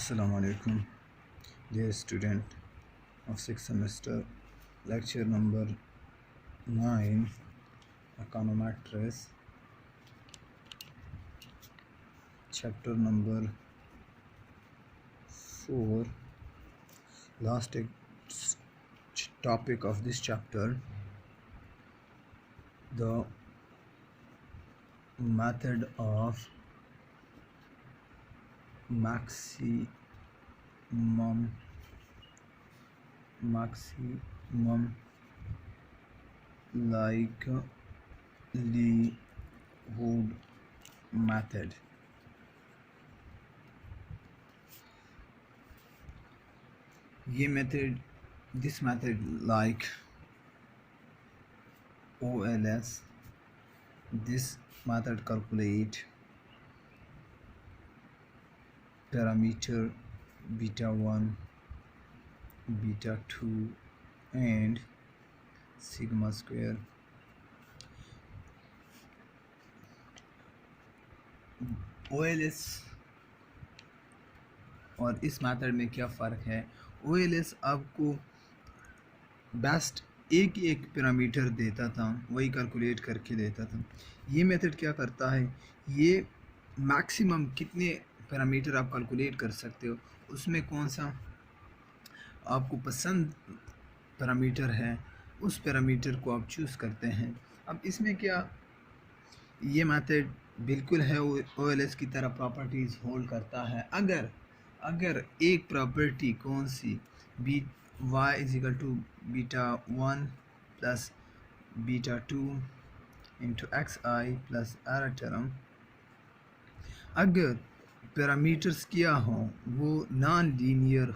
Assalamu alaikum, dear student of 6th semester, lecture number 9, econometrics, chapter number 4, last topic of this chapter, the method of maximum likelihood method. This method like OLS, this method calculate parameter beta 1, beta 2 and sigma square. OLS और इस method में क्या फ़र्क है? OLS आपको best एक parameter देता था, वही कैलकुलेट करके देता था। ये मेथड क्या करता है, ये मैक्सिमम कितने पैरामीटर आप कैलकुलेट कर सकते हो, उसमें कौन सा आपको पसंद पैरामीटर है उस पैरामीटर को आप चूज़ करते हैं। अब इसमें क्या, ये मेथड बिल्कुल है OLS की तरह प्रॉपर्टीज़ होल्ड करता है। अगर एक प्रॉपर्टी कौन सी y is equal to beta 1 plus beta 2 into xi plus error term, अगर पैरामीटर्स क्या हो वो नॉन लीनियर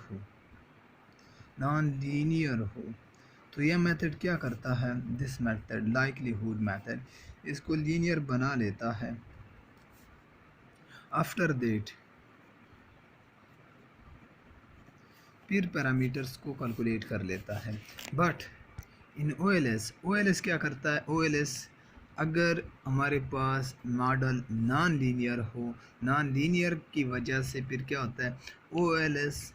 हो तो यह मेथड क्या करता है, दिस मेथड लाइक्लीहुड मेथड इसको लीनियर बना लेता है। आफ्टर दैट फिर पैरामीटर्स को कैलकुलेट कर लेता है। बट इन OLS क्या करता है, OLS अगर हमारे पास मॉडल नॉन लीनियर की वजह से फिर क्या होता है, OLS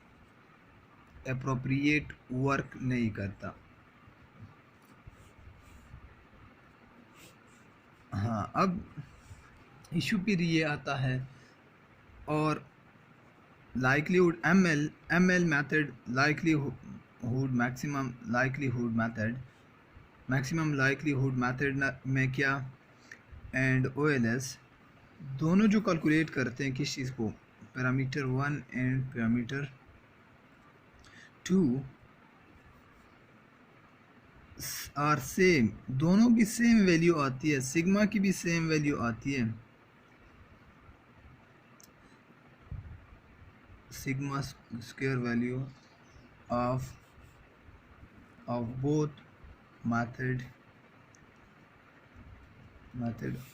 एप्रोप्रिएट वर्क नहीं करता। हाँ, अब इशू फिर ये आता है और likelihood ML method maximum likelihood method में क्या एंड OLS दोनों जो कैलकुलेट करते हैं किस चीज़ को, parameter 1 and parameter 2 are same, दोनों की सेम वैल्यू आती है, सिग्मा की भी सेम वैल्यू आती है, sigma square value of both method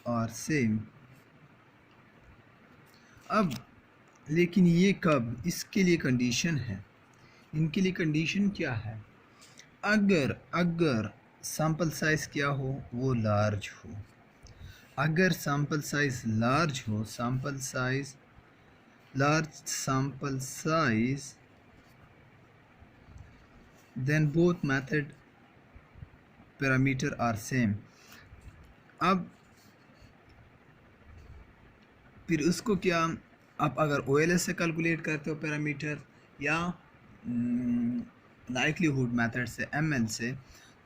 are same। अब लेकिन ये कब, इसके लिए कंडीशन है, इनके लिए कंडीशन क्या है, अगर सैंपल साइज क्या हो, वो लार्ज हो। अगर सैंपल साइज लार्ज हो, large sample size, then both method parameter are same। अब फिर उसको क्या, आप अगर OLS से कैलकुलेट करते हो पैरामीटर या लाइक्लीहुड मेथड से ML से,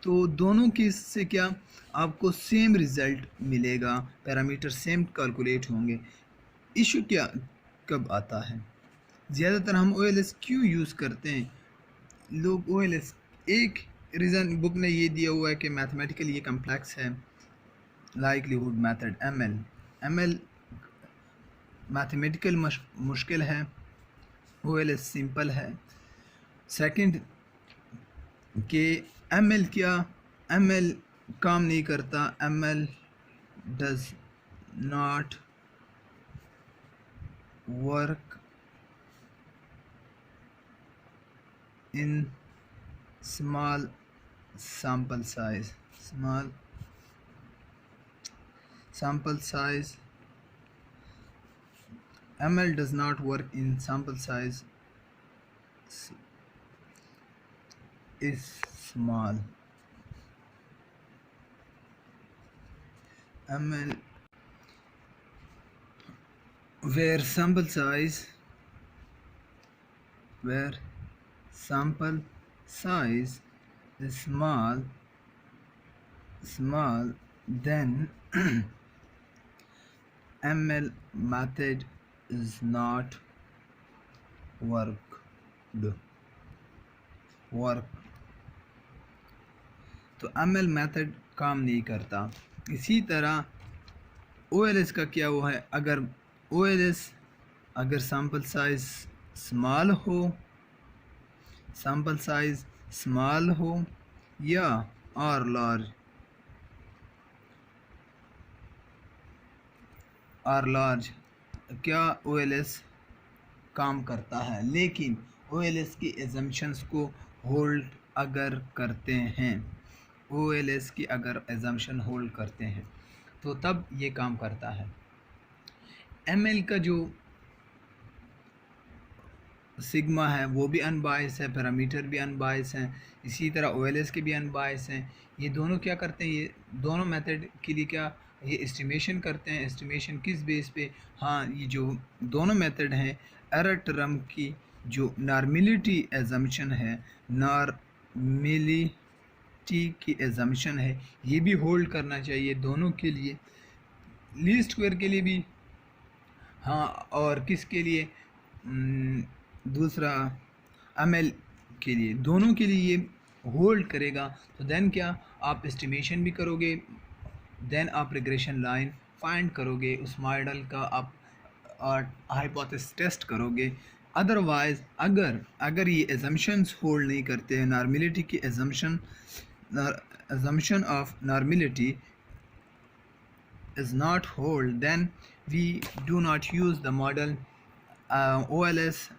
तो दोनों की से क्या आपको सेम रिज़ल्ट मिलेगा, पैरामीटर सेम कैलकुलेट होंगे। इशू क्या कब आता है, ज़्यादातर हम OLS क्यों यूज़ करते हैं, लोग OLS एक रीज़न बुक ने ये दिया हुआ है कि मैथमेटिकली ये कम्प्लेक्स है, लाइक्लीहुड मेथड ML मैथमेटिकल मुश्किल है, OLS सिंपल है। सेकंड कि ML काम नहीं करता, ML does not work in small sample size, ML does not work in sample size is small. ML where sample size is small, then ML method is not work. तो ML method काम नहीं करता। इसी तरह OLS का क्या हुआ है, अगर OLS अगर सैम्पल साइज स्मॉल हो या और लार्ज क्या OLS काम करता है। लेकिन OLS की एजम्पशंस को होल्ड अगर करते हैं, OLS की अगर एजम्पशन होल्ड करते हैं तो तब ये काम करता है। ML का जो सिग्मा है वो भी अनबायस है, पैरामीटर भी अनबायस हैं, इसी तरह OLS के भी अनबायस हैं। ये दोनों क्या करते हैं, ये दोनों मेथड के लिए क्या ये एस्टिमेशन करते हैं। एस्टिमेशन किस बेस पे, हाँ ये जो दोनों मेथड हैं एरर टर्म की जो नॉर्मेलिटी एजम्पशन है, नॉर्मेलिटी की एजम्पशन है, ये भी होल्ड करना चाहिए दोनों के लिए, लीस्ट स्क्वायर के लिए भी, हाँ और किसके लिए, दूसरा ML के लिए, दोनों के लिए ये होल्ड करेगा। तो देन क्या आप एस्टिमेशन भी करोगे, देन आप रिग्रेशन लाइन फाइंड करोगे, उस मॉडल का आप हाइपोथेसिस टेस्ट करोगे। अदरवाइज अगर ये एजम्पशंस होल्ड नहीं करते हैं, नॉर्मेलिटी की assumption of normality is not hold, then we do not use the model OLS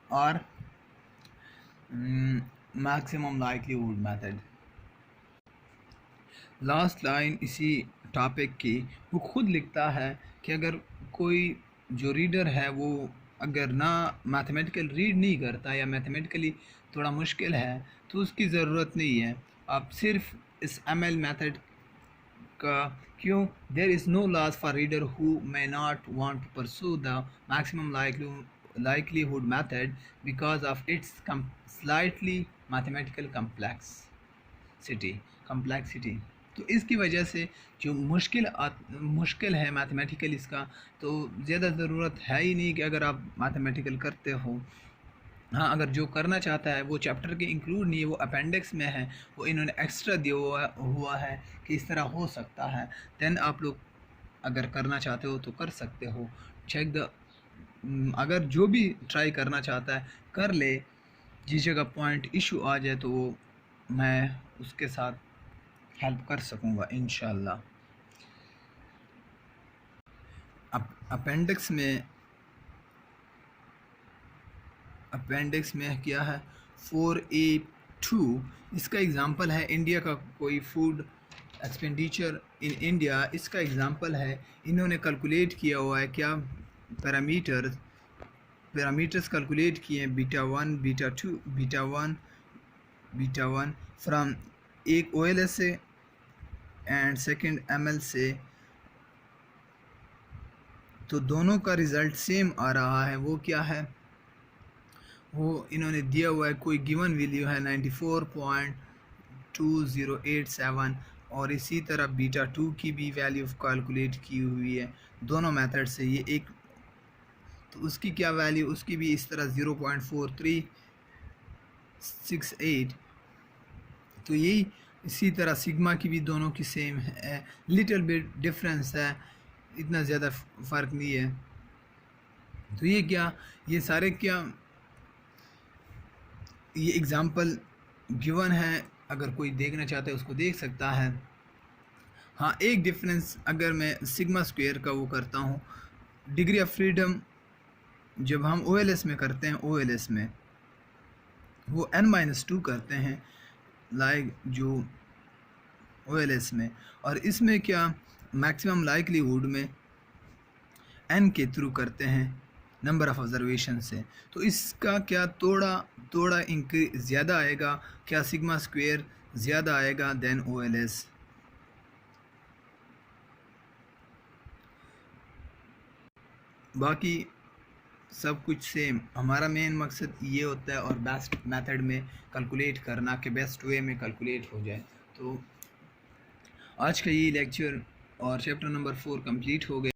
or maximum likelihood method। Last line इसी टॉपिक की वो खुद लिखता है कि अगर कोई जो रीडर है वो अगर ना मैथमेटिकल रीड नहीं करता या मैथमेटिकली थोड़ा मुश्किल है तो उसकी ज़रूरत नहीं है, आप सिर्फ इस ML मेथड का, क्यों, there is no loss for reader who may not want to pursue the maximum likelihood method because of its slightly mathematical complexity। तो इसकी वजह से जो मुश्किल है मैथमेटिकल इसका, तो ज़्यादा ज़रूरत है ही नहीं कि अगर आप मैथमेटिकल करते हो। हाँ अगर जो करना चाहता है वो चैप्टर के इंक्लूड नहीं है, वो अपेंडिक्स में है, वो इन्होंने एक्स्ट्रा दिया हुआ है कि इस तरह हो सकता है, देन आप लोग अगर करना चाहते हो तो कर सकते हो। चेक द, अगर जो भी ट्राई करना चाहता है कर ले, जिस जगह पॉइंट इशू आ जाए तो वो मैं उसके साथ हेल्प कर सकूँगा इंशाल्लाह। अपेंडिक्स में क्या है 4A2, इसका एग्ज़ाम्पल है इंडिया का कोई फूड एक्सपेंडिचर इन इंडिया, इसका एग्ज़ाम्पल है। इन्होंने कैलकुलेट किया हुआ है क्या, पैरामीटर्स कैलकुलेट किए हैं, बीटा वन फ्रॉम एक OLS से एंड सेकंड ML से, तो दोनों का रिज़ल्ट सेम आ रहा है। वो क्या है, वो इन्होंने दिया हुआ है, कोई गिवन वैल्यू है 94.2087 और इसी तरह बीटा 2 की भी वैल्यू कैलकुलेट की हुई है दोनों मेथड से। ये एक तो उसकी क्या वैल्यू, उसकी भी इस तरह 0.4368, तो यही इसी तरह सिग्मा की भी दोनों की सेम है, लिटिल बिट डिफरेंस है, इतना ज़्यादा फ़र्क नहीं है। तो ये क्या, ये सारे क्या, ये एग्ज़ाम्पल गिवन है, अगर कोई देखना चाहता है उसको देख सकता है। हाँ एक डिफरेंस अगर मैं सिग्मा स्क्वायर का वो करता हूँ, डिग्री ऑफ फ्रीडम जब हम OLS में करते हैं, OLS में वो n-2 करते हैं लाइक जो OLS में, और इसमें क्या मैक्सिमम लाइक्लीहुड में n के थ्रू करते हैं नंबर ऑफ़ ऑब्जर्वेशन से। तो इसका क्या थोड़ा इंक्री ज़्यादा आएगा, क्या सिग्मा स्क्वायर ज़्यादा आएगा देन OLS। बाकी सब कुछ सेम, हमारा मेन मकसद ये होता है और बेस्ट मेथड में कैलकुलेट करना कि बेस्ट वे में कैलकुलेट हो जाए। तो आज का ये लेक्चर और चैप्टर नंबर 4 कंप्लीट हो गया।